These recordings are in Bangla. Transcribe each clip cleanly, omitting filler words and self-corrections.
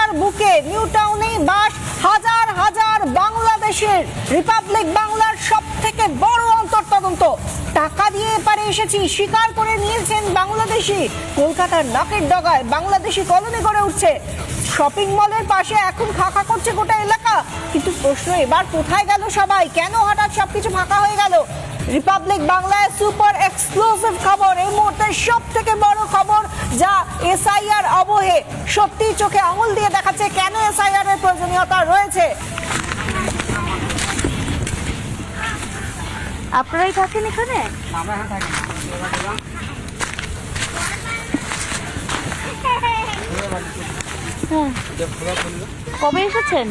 বাংলার বুকে নিউ টাউনে বাস হাজার হাজার বাংলাদেশের। রিপাবলিক বাংলার সব থেকে বড় অন্তর্তদন্ত। টাকা দিয়ে এপারে এসেছি স্বীকার করে নিয়েছেন বাংলাদেশি। কলকাতার নাকের ডগায় বাংলাদেশি কলোনি গড়ে উঠছে। শপিং মলের পাশে এখন ফাঁকা করছে গোটা এলাকা। কিন্তু প্রশ্ন, এবার কোথায় গেল সবাই? কেন হঠাৎ সবকিছু ফাঁকা হয়ে গেল? রিপাবলিক বাংলায় সুপার এক্সক্লুসিভ খবর, এই মুহূর্তের সব থেকে বড় খবর, যা এসআইআর আবহে সত্যি চোখে আঙুল দিয়ে দেখাচ্ছে কেন এসআইআর এর প্রয়োজনীয়তা রয়েছে। আপনারাই থাকেন এখানে? কবে এসেছেন?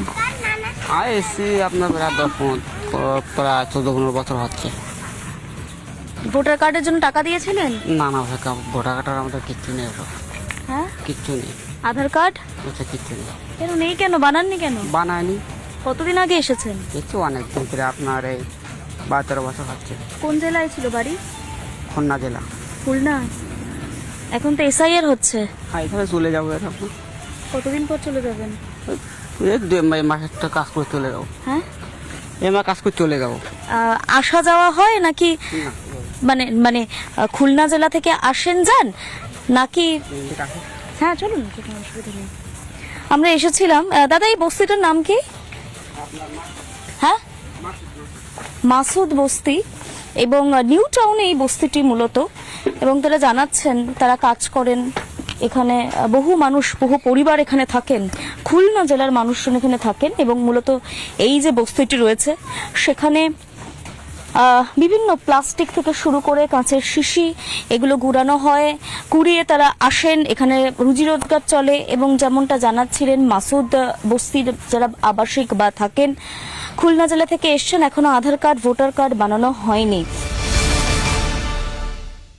এসছি আপনার প্রায় 14-15 বছর হচ্ছে। ভোটার কার্ডের জন্য টাকা দিয়েছিলেন? না না ভাই, ভোটার কার্ডের আমাদের কিচ্ছু নেই। হ্যাঁ, কিচ্ছু নেই। আধার কার্ড কিচ্ছু নেই। কেন নেই? কেন বানাননি কেন? বানায়নি। কতদিন আগে এসেছেন? কিছু অনেক দিন ধরে, আপনার এই 12-13 বছর হচ্ছে। কোন জেলায় ছিল বাড়ি? খুলনা জেলা। খুলনা। এখন তো এসআইআর হচ্ছে। হ্যাঁ, এখানে চলে যাবো। এখন কতদিন পর চলে যাবেন? এই মাসের তো কাজ করে চলে যাবো। হ্যাঁ, কাজ করে চলে যাবো। আসা যাওয়া হয় নাকি? মানে মানে খুলনা জেলা থেকে আসেন যান নাকি? হ্যাঁ চলুন, কোনো অসুবিধা নেই। আমরা এসেছিলাম। দাদা, এই বস্তিটার নাম কি? হ্যাঁ, মাসুদ বস্তি। এবং নিউ টাউনে এই বস্তিটি মূলত, এবং তারা জানাচ্ছেন তারা কাজ করেন এখানে। বহু মানুষ, বহু পরিবার এখানে থাকেন। খুলনা জেলার মানুষজন এখানে থাকেন এবং মূলত এই যে বস্তিটি রয়েছে সেখানে বিভিন্ন প্লাস্টিক থেকে শুরু করে কাঁচের শিশি এগুলো গুড়ানো হয়, কুড়িয়ে তারা আসেন, এখানে রুজি রোজগার চলে। এবং যেমনটা জানাচ্ছিলেন, মাসুদ বস্তির যারা আবাসিক বা থাকেন খুলনা জেলা থেকে এসছেন, এখনো আধার কার্ড, ভোটার কার্ড বানানো হয়নি।